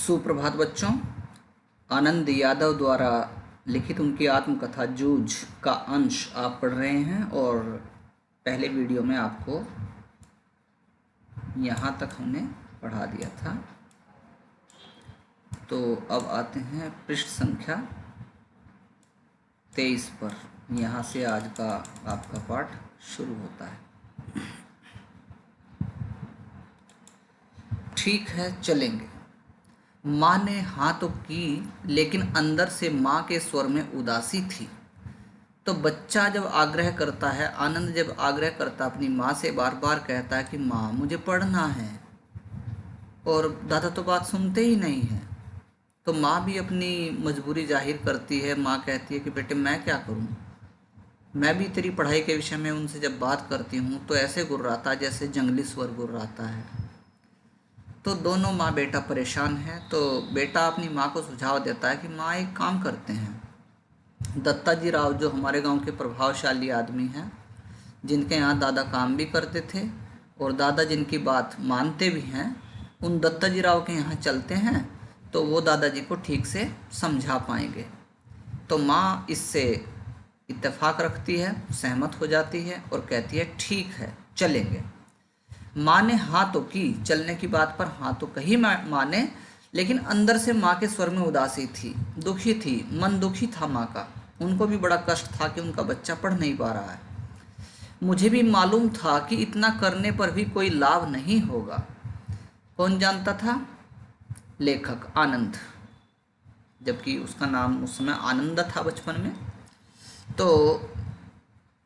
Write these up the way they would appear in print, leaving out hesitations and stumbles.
सुप्रभात बच्चों। आनंद यादव द्वारा लिखित उनकी आत्मकथा जूझ का अंश आप पढ़ रहे हैं और पहले वीडियो में आपको यहाँ तक हमने पढ़ा दिया था। तो अब आते हैं पृष्ठ संख्या 23 पर। यहाँ से आज का आपका पाठ शुरू होता है। ठीक है, चलेंगे। माँ ने हाँ तो की, लेकिन अंदर से माँ के स्वर में उदासी थी। तो बच्चा जब आग्रह करता है, आनंद जब आग्रह करता अपनी माँ से, बार बार कहता है कि माँ मुझे पढ़ना है, और दादा तो बात सुनते ही नहीं हैं। तो माँ भी अपनी मजबूरी जाहिर करती है। माँ कहती है कि बेटे मैं क्या करूँ, मैं भी तेरी पढ़ाई के विषय में उनसे जब बात करती हूँ तो ऐसे गुर्राता है जैसे जंगली स्वर गुर्राता है। तो दोनों माँ बेटा परेशान हैं। तो बेटा अपनी माँ को सुझाव देता है कि माँ एक काम करते हैं, दत्ता जी राव जो हमारे गांव के प्रभावशाली आदमी हैं, जिनके यहाँ दादा काम भी करते थे और दादा जिनकी बात मानते भी हैं, उन दत्ता जी राव के यहाँ चलते हैं तो वो दादाजी को ठीक से समझा पाएंगे। तो माँ इससे इत्तेफाक रखती है, सहमत हो जाती है और कहती है ठीक है चलेंगे। माँ ने हाँ तो की, चलने की बात पर हाँ तो कही माँ ने, लेकिन अंदर से माँ के स्वर में उदासी थी, दुखी थी, मन दुखी था माँ का। उनको भी बड़ा कष्ट था कि उनका बच्चा पढ़ नहीं पा रहा है। मुझे भी मालूम था कि इतना करने पर भी कोई लाभ नहीं होगा। कौन जानता था? लेखक आनंद, जबकि उसका नाम उस समय आनंद था बचपन में। तो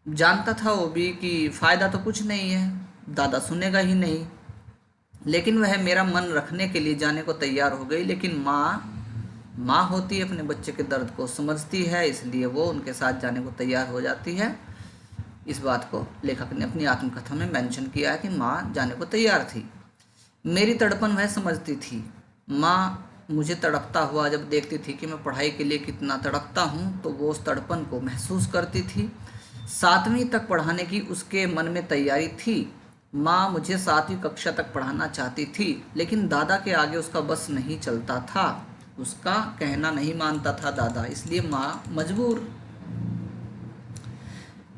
जानता था वो भी कि फ़ायदा तो कुछ नहीं है, दादा सुनेगा ही नहीं। लेकिन वह मेरा मन रखने के लिए जाने को तैयार हो गई। लेकिन माँ होती है, अपने बच्चे के दर्द को समझती है, इसलिए वो उनके साथ जाने को तैयार हो जाती है। इस बात को लेखक ने अपनी आत्मकथा में मेंशन किया है कि माँ जाने को तैयार थी। मेरी तड़पन वह समझती थी। माँ मुझे तड़पता हुआ जब देखती थी कि मैं पढ़ाई के लिए कितना तड़पता हूँ, तो वो उस तड़पन को महसूस करती थी। 7वीं तक पढ़ाने की उसके मन में तैयारी थी। माँ मुझे 7वीं कक्षा तक पढ़ाना चाहती थी, लेकिन दादा के आगे उसका बस नहीं चलता था, उसका कहना नहीं मानता था दादा, इसलिए माँ मजबूर।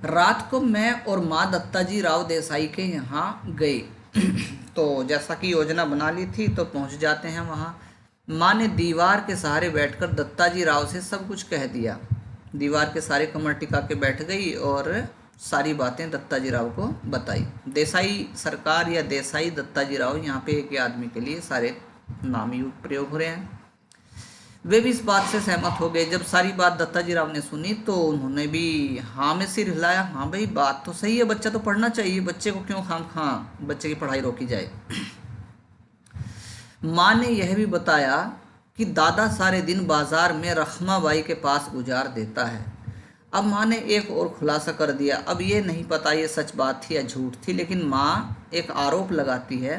रात को मैं और माँ दत्ता जी राव देसाई के यहाँ गए। तो जैसा कि योजना बना ली थी तो पहुँच जाते हैं वहाँ। माँ ने दीवार के सहारे बैठकर दत्ता जी राव से सब कुछ कह दिया। दीवार के सारे कमर टिका के बैठ गई और सारी बातें दत्ता जी राव को बताई। देसाई सरकार या देसाई दत्ता जी राव, यहाँ पे एक ही आदमी के लिए सारे नाम प्रयोग हो रहे हैं। वे भी इस बात से सहमत हो गए। जब सारी बात दत्ता जी राव ने सुनी तो उन्होंने भी हाँ में सिर हिलाया। हाँ भाई, बात तो सही है, बच्चा तो पढ़ना चाहिए, बच्चे को क्यों खाम बच्चे की पढ़ाई रोकी जाए। माँ ने यह भी बताया कि दादा सारे दिन बाजार में रखमाबाई के पास गुजार देता है। अब माँ ने एक और खुलासा कर दिया। अब ये नहीं पता ये सच बात थी या झूठ थी, लेकिन माँ एक आरोप लगाती है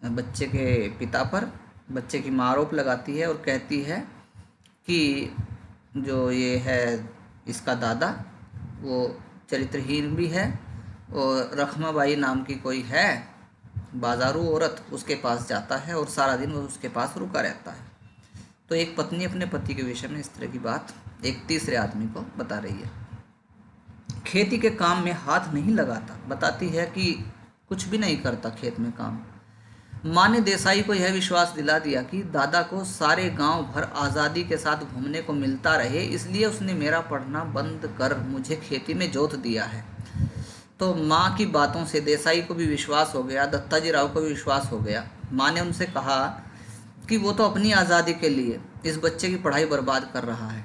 बच्चे के पिता पर। बच्चे की माँ आरोप लगाती है और कहती है कि जो ये है इसका दादा वो चरित्रहीन भी है, और रखमाबाई नाम की कोई है बाजारू औरत, उसके पास जाता है और सारा दिन वो उसके पास रुका रहता है। तो एक पत्नी अपने पति के विषय में इस तरह की बात एक तीसरे आदमी को बता रही है। खेती के काम में हाथ नहीं लगाता, बताती है कि कुछ भी नहीं करता खेत में काम। माँ ने देसाई को यह विश्वास दिला दिया कि दादा को सारे गांव भर आज़ादी के साथ घूमने को मिलता रहे, इसलिए उसने मेरा पढ़ना बंद कर मुझे खेती में जोत दिया है। तो माँ की बातों से देसाई को भी विश्वास हो गया, दत्ता जी राव को भी विश्वास हो गया। माँ ने उनसे कहा कि वो तो अपनी आज़ादी के लिए इस बच्चे की पढ़ाई बर्बाद कर रहा है,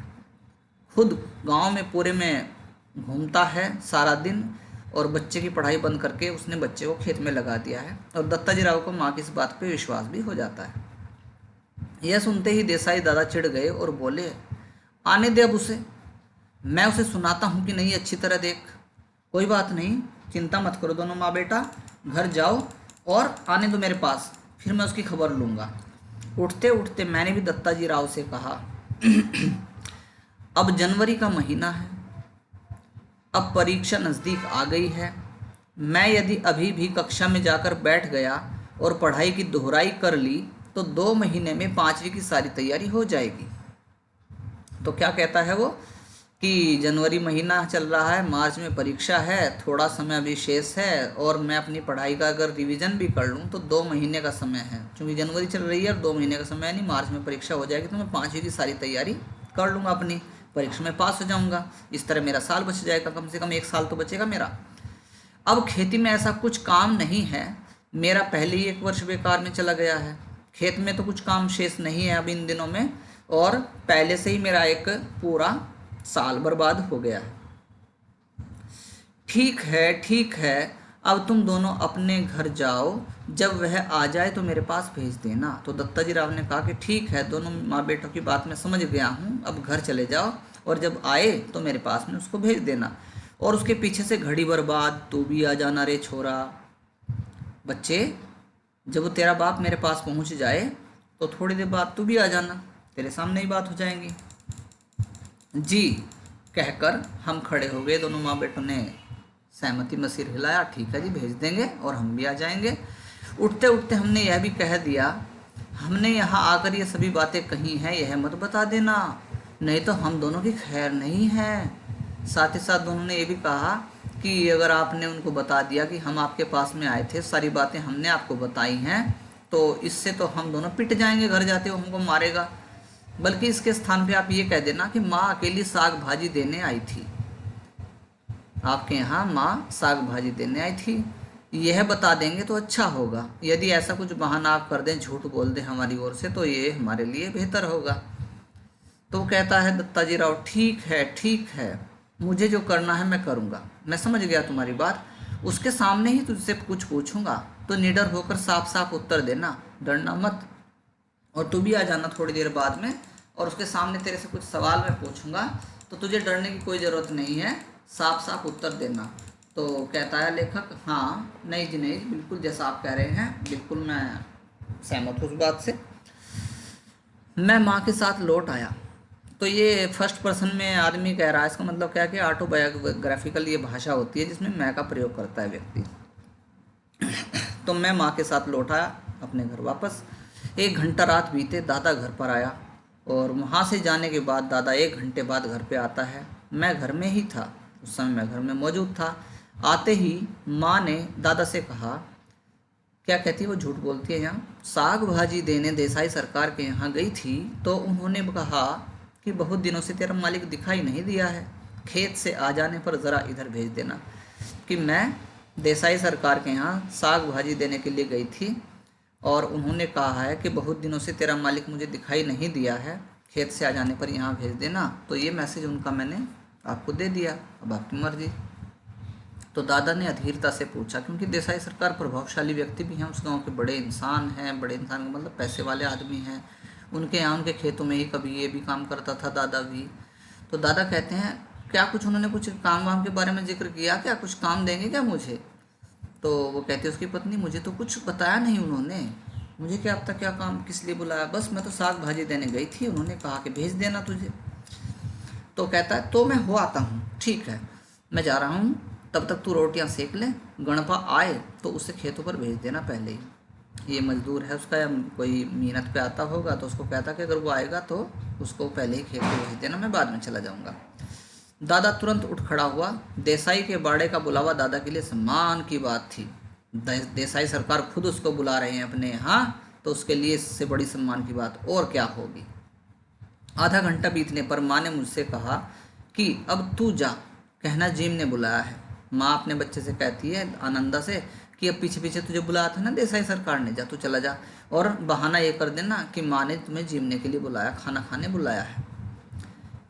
खुद गांव में पूरे में घूमता है सारा दिन, और बच्चे की पढ़ाई बंद करके उसने बच्चे को खेत में लगा दिया है। और दत्ता जी राव को माँ की इस बात पे विश्वास भी हो जाता है। यह सुनते ही देसाई दादा चिढ़ गए और बोले, आने दे अब उसे, मैं उसे सुनाता हूँ कि नहीं अच्छी तरह देख। कोई बात नहीं, चिंता मत करो दोनों माँ बेटा, घर जाओ और आने दो मेरे पास, फिर मैं उसकी खबर लूँगा। उठते उठते मैंने भी दत्ता जी राव से कहा, अब जनवरी का महीना है, अब परीक्षा नज़दीक आ गई है। मैं यदि अभी भी कक्षा में जाकर बैठ गया और पढ़ाई की दोहराई कर ली तो 2 महीने में 5वीं की सारी तैयारी हो जाएगी। तो क्या कहता है वो कि जनवरी महीना चल रहा है, मार्च में परीक्षा है, थोड़ा समय अभी शेष है, और मैं अपनी पढ़ाई का अगर रिवीजन भी कर लूँ तो 2 महीने का समय है। क्योंकि जनवरी चल रही है और 2 महीने का समय है, नहीं, मार्च में परीक्षा हो जाएगी तो मैं 5वीं की सारी तैयारी कर लूँगा, अपनी परीक्षा में पास हो जाऊँगा। इस तरह मेरा साल बच जाएगा, कम से कम 1 साल तो बचेगा मेरा। अब खेती में ऐसा कुछ काम नहीं है, मेरा पहले ही 1 वर्ष बेकार में चला गया है, खेत में तो कुछ काम शेष नहीं है अब इन दिनों में, और पहले से ही मेरा एक पूरा साल बर्बाद हो गया है। ठीक है ठीक है, अब तुम दोनों अपने घर जाओ, जब वह आ जाए तो मेरे पास भेज देना। तो दत्ताजी राव ने कहा कि ठीक है, दोनों माँ बेटों की बात मैं समझ गया हूँ, अब घर चले जाओ और जब आए तो मेरे पास में उसको भेज देना। और उसके पीछे से घड़ी बर्बाद, तू भी आ जाना रे छोरा। बच्चे, जब वो तेरा बाप मेरे पास पहुँच जाए तो थोड़ी देर बाद तू भी आ जाना, तेरे सामने ही बात हो जाएंगी। जी कहकर हम खड़े हो गए। दोनों माँ बेटों ने सहमति में सिर हिलाया, ठीक है जी, भेज देंगे और हम भी आ जाएंगे। उठते उठते हमने यह भी कह दिया, हमने यहाँ आकर ये सभी बातें कही हैं, यह मत बता देना, नहीं तो हम दोनों की खैर नहीं है। साथ ही साथ दोनों ने ये भी कहा कि अगर आपने उनको बता दिया कि हम आपके पास में आए थे, सारी बातें हमने आपको बताई हैं, तो इससे तो हम दोनों पिट जाएंगे, घर जाते वो हमको मारेगा। बल्कि इसके स्थान पे आप ये कह देना कि माँ अकेली साग भाजी देने आई थी, आपके यहाँ माँ साग भाजी देने आई थी, यह बता देंगे तो अच्छा होगा। यदि ऐसा कुछ बहाना आप कर दें, झूठ बोल दें हमारी ओर से, तो ये हमारे लिए बेहतर होगा। तो वो कहता है दत्ताजी राव, ठीक है, मुझे जो करना है मैं करूँगा, मैं समझ गया तुम्हारी बात, उसके सामने ही तुझसे कुछ पूछूंगा तो निडर होकर साफ साफ उत्तर देना, डरना मत। और तू भी आ जाना थोड़ी देर बाद में, और उसके सामने तेरे से कुछ सवाल मैं पूछूंगा, तो तुझे डरने की कोई ज़रूरत नहीं है, साफ साफ उत्तर देना। तो कहता है लेखक, हाँ नहीं जी नहीं, बिल्कुल जैसा आप कह रहे हैं, बिल्कुल मैं सहमत हूँ उस बात से। मैं माँ के साथ लौट आया। तो ये फर्स्ट पर्सन में आदमी कह रहा है, इसका मतलब क्या है कि ऑटोबायोग्राफिकल ये भाषा होती है जिसमें मैं का प्रयोग करता है व्यक्ति। तो मैं माँ के साथ लौट आया अपने घर वापस। 1 घंटा रात बीते, दादा घर पर आया, और वहाँ से जाने के बाद दादा 1 घंटे बाद घर पे आता है। मैं घर में ही था, उस समय मैं घर में मौजूद था। आते ही माँ ने दादा से कहा, क्या कहती है वो, झूठ बोलती है यहाँ, साग भाजी देने देसाई सरकार के यहाँ गई थी तो उन्होंने कहा कि बहुत दिनों से तेरा मालिक दिखाई नहीं दिया है, खेत से आ जाने पर ज़रा इधर भेज देना। कि मैं देसाई सरकार के यहाँ साग भाजी देने के लिए गई थी और उन्होंने कहा है कि बहुत दिनों से तेरा मालिक मुझे दिखाई नहीं दिया है, खेत से आ जाने पर यहाँ भेज देना। तो ये मैसेज उनका मैंने आपको दे दिया, अब आपकी मर्जी। तो दादा ने अधीरता से पूछा, क्योंकि देसाई सरकार प्रभावशाली व्यक्ति भी हैं, उस गांव के बड़े इंसान हैं, बड़े इंसान का मतलब पैसे वाले आदमी हैं, उनके यहाँ उनके खेतों में ही कभी ये भी काम करता था दादा भी। तो दादा कहते हैं, क्या कुछ उन्होंने कुछ काम वाम के बारे में जिक्र किया, क्या कुछ काम देंगे क्या मुझे? तो वो कहती है उसकी पत्नी, मुझे तो कुछ बताया नहीं उन्होंने, मुझे क्या अब तक क्या काम, किस लिए बुलाया, बस मैं तो साग भाजी देने गई थी, उन्होंने कहा कि भेज देना तुझे। तो कहता है तो मैं हो आता हूँ, ठीक है मैं जा रहा हूँ, तब तक तू रोटियाँ सेक ले, गणपा आए तो उसे खेतों पर भेज देना पहले ही। ये मजदूर है उसका, या कोई मेहनत पे आता होगा, तो उसको कहता कि अगर वो आएगा तो उसको पहले ही खेत पर भेज देना, मैं बाद में चला जाऊँगा। दादा तुरंत उठ खड़ा हुआ। देसाई के बाड़े का बुलावा दादा के लिए सम्मान की बात थी। देसाई सरकार खुद उसको बुला रहे हैं अपने यहाँ, तो उसके लिए इससे बड़ी सम्मान की बात और क्या होगी। आधा घंटा बीतने पर माँ ने मुझसे कहा कि अब तू जा, कहना जिम ने बुलाया है। माँ अपने बच्चे से कहती है आनंदा से कि अब पीछे पीछे तुझे बुलाया था ना देसाई सरकार ने, जा तू चला जा, और बहाना ये कर देना कि माँ ने तुम्हें जिमने के लिए बुलाया, खाना खाने बुलाया है।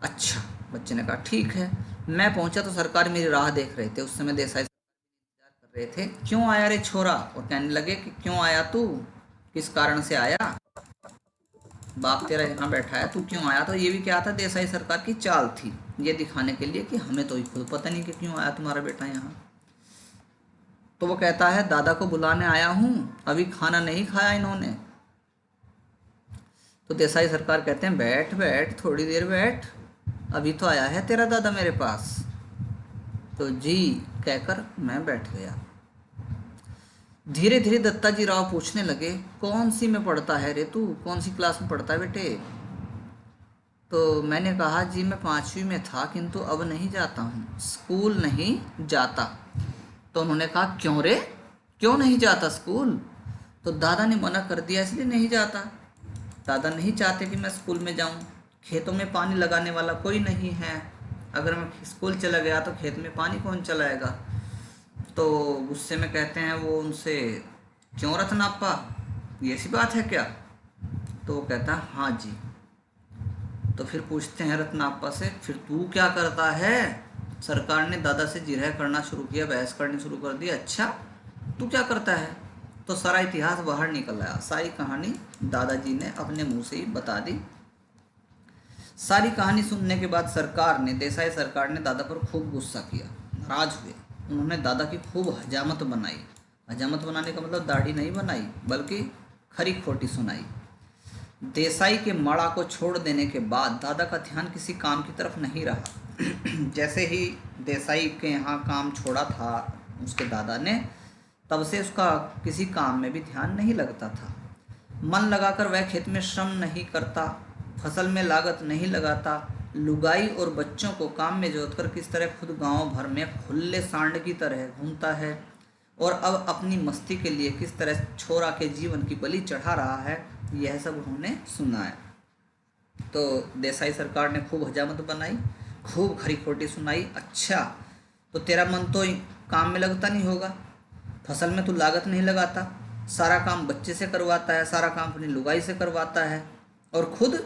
अच्छा, बच्चे ने कहा ठीक है। मैं पहुंचा तो सरकार मेरी राह देख रहे थे। उस समय देसाई इंतजार कर रहे थे, क्यों आया रे छोरा, और कहने लगे कि क्यों आया तू, किस कारण से आया, बाप तेरा यहाँ बैठा है, तू क्यों आया। तो ये भी क्या था, देसाई सरकार की चाल थी, ये दिखाने के लिए कि हमें तो खुद पता नहीं कि क्यों आया तुम्हारा बेटा यहाँ। तो वो कहता है दादा को बुलाने आया हूँ, अभी खाना नहीं खाया इन्होंने। तो देसाई सरकार कहते हैं बैठ बैठ, थोड़ी देर बैठ, अभी तो आया है तेरा दादा मेरे पास। तो जी कहकर मैं बैठ गया। धीरे धीरे दत्ता जी राव पूछने लगे, कौन सी में पढ़ता है रे तू, कौन सी क्लास में पढ़ता है बेटे? तो मैंने कहा, जी मैं 5वीं में था, किंतु अब नहीं जाता हूँ, स्कूल नहीं जाता। तो उन्होंने कहा, क्यों रे, क्यों नहीं जाता स्कूल? तो दादा ने मना कर दिया, इसलिए नहीं जाता। दादा नहीं चाहते कि मैं स्कूल में जाऊँ, खेतों में पानी लगाने वाला कोई नहीं है, अगर मैं स्कूल चला गया तो खेत में पानी कौन चलाएगा? तो गुस्से में कहते हैं वो उनसे, क्यों रत्नाप्पा, ये ऐसी बात है क्या? तो वो कहता है, हाँ जी। तो फिर पूछते हैं रत्नाप्पा से, फिर तू क्या करता है? सरकार ने दादा से जिरह करना शुरू किया, बहस करनी शुरू कर दी। अच्छा, तू क्या करता है? तो सारा इतिहास बाहर निकल आया, सारी कहानी दादाजी ने अपने मुंह से ही बता दी। सारी कहानी सुनने के बाद सरकार ने, देसाई सरकार ने दादा पर खूब गुस्सा किया, नाराज हुए। उन्होंने दादा की खूब हजामत बनाई। हजामत बनाने का मतलब दाढ़ी नहीं बनाई, बल्कि खरी खोटी सुनाई। देसाई के माड़ा को छोड़ देने के बाद दादा का ध्यान किसी काम की तरफ नहीं रहा। जैसे ही देसाई के यहाँ काम छोड़ा था उसके दादा ने, तब से उसका किसी काम में भी ध्यान नहीं लगता था। मन लगाकर वह खेत में श्रम नहीं करता, फसल में लागत नहीं लगाता, लुगाई और बच्चों को काम में जोतकर किस तरह खुद गांव भर में खुले सांड की तरह घूमता है, और अब अपनी मस्ती के लिए किस तरह छोरा के जीवन की बलि चढ़ा रहा है, यह सब उन्होंने सुना है। तो देसाई सरकार ने खूब हजामत बनाई, खूब खरी खोटी सुनाई। अच्छा, तो तेरा मन तो काम में लगता नहीं होगा, फसल में तू लागत नहीं लगाता, सारा काम बच्चे से करवाता है, सारा काम अपनी लुगाई से करवाता है, और खुद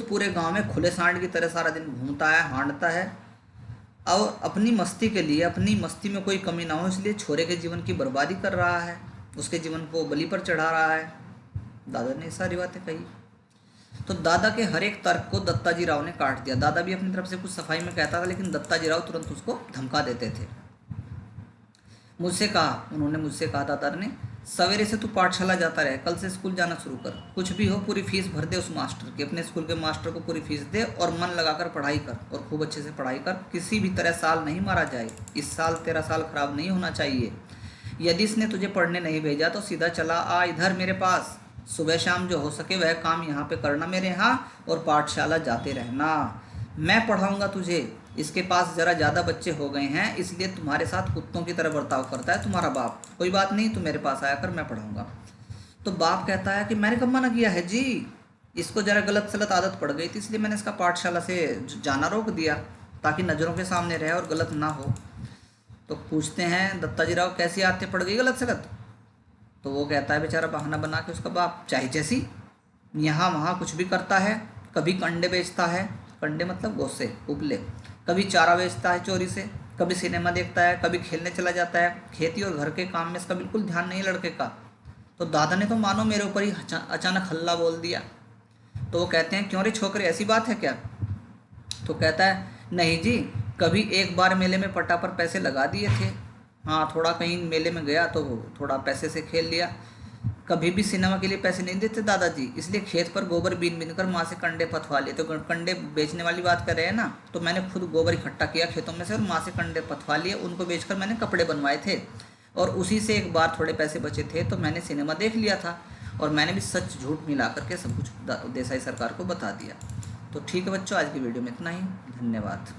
पूरे गांव में खुले सांड की तरह सारा दिन घूमता है, हांडता है, और अपनी मस्ती के लिए, अपनी मस्ती में कोई कमी ना हो इसलिए छोरे के जीवन की बर्बादी कर रहा है, उसके जीवन को बलि पर चढ़ा रहा है। दादा ने सारी बातें कही। तो दादा के हर एक तर्क को दत्ताजी राव ने काट दिया। दादा भी अपनी तरफ से कुछ सफाई में कहता था, लेकिन दत्ताजी राव तुरंत उसको धमका देते थे। उन्होंने मुझसे कहा, दादा ने, सवेरे से तू पाठशाला जाता रहे, कल से स्कूल जाना शुरू कर, कुछ भी हो पूरी फीस भर दे उस मास्टर की, अपने स्कूल के मास्टर को पूरी फीस दे, और मन लगाकर पढ़ाई कर, और खूब अच्छे से पढ़ाई कर, किसी भी तरह साल नहीं मारा जाए, इस साल तेरा साल खराब नहीं होना चाहिए। यदि इसने तुझे पढ़ने नहीं भेजा तो सीधा चला आ इधर मेरे पास, सुबह शाम जो हो सके वह काम यहाँ पे करना मेरे यहाँ, और पाठशाला जाते रहना, मैं पढ़ाऊँगा तुझे। इसके पास ज़रा ज़्यादा बच्चे हो गए हैं, इसलिए तुम्हारे साथ कुत्तों की तरह बर्ताव करता है तुम्हारा बाप। कोई बात नहीं, तू मेरे पास आया कर, मैं पढ़ाऊँगा। तो बाप कहता है कि मैंने कब मना किया है जी, इसको ज़रा गलत सलत आदत पड़ गई थी, इसलिए मैंने इसका पाठशाला से जाना रोक दिया, ताकि नज़रों के सामने रहे और गलत ना हो। तो पूछते हैं दत्ताजी राव, कैसी आदतें पड़ गई गलत सलत? तो वो कहता है बेचारा बहाना बना के, उसका बाप चाहे जैसी, यहाँ वहाँ कुछ भी करता है, कभी कंडे बेचता है, कंडे मतलब गोसे उपले, कभी चारा बेचता है चोरी से, कभी सिनेमा देखता है, कभी खेलने चला जाता है, खेती और घर के काम में इसका बिल्कुल ध्यान नहीं लड़के का। तो दादा ने तो मानो मेरे ऊपर ही अचानक हल्ला बोल दिया। तो वो कहते हैं, क्यों रे छोकरे, ऐसी बात है क्या? तो कहता है, नहीं जी, कभी एक बार मेले में पट्टा पर पैसे लगा दिए थे, हाँ थोड़ा कहीं मेले में गया तो थोड़ा पैसे से खेल लिया। कभी भी सिनेमा के लिए पैसे नहीं देते दादाजी, इसलिए खेत पर गोबर बीन बीन कर माँ से कंडे पथवा लिए। तो कंडे बेचने वाली बात कर रहे हैं ना, तो मैंने खुद गोबर इकट्ठा किया खेतों में से और माँ से कंडे पथवा लिए, उनको बेचकर मैंने कपड़े बनवाए थे, और उसी से एक बार थोड़े पैसे बचे थे तो मैंने सिनेमा देख लिया था, और मैंने भी सच झूठ मिला करके सब कुछ देसाई सरकार को बता दिया। तो ठीक है बच्चों, आज की वीडियो में इतना ही, धन्यवाद।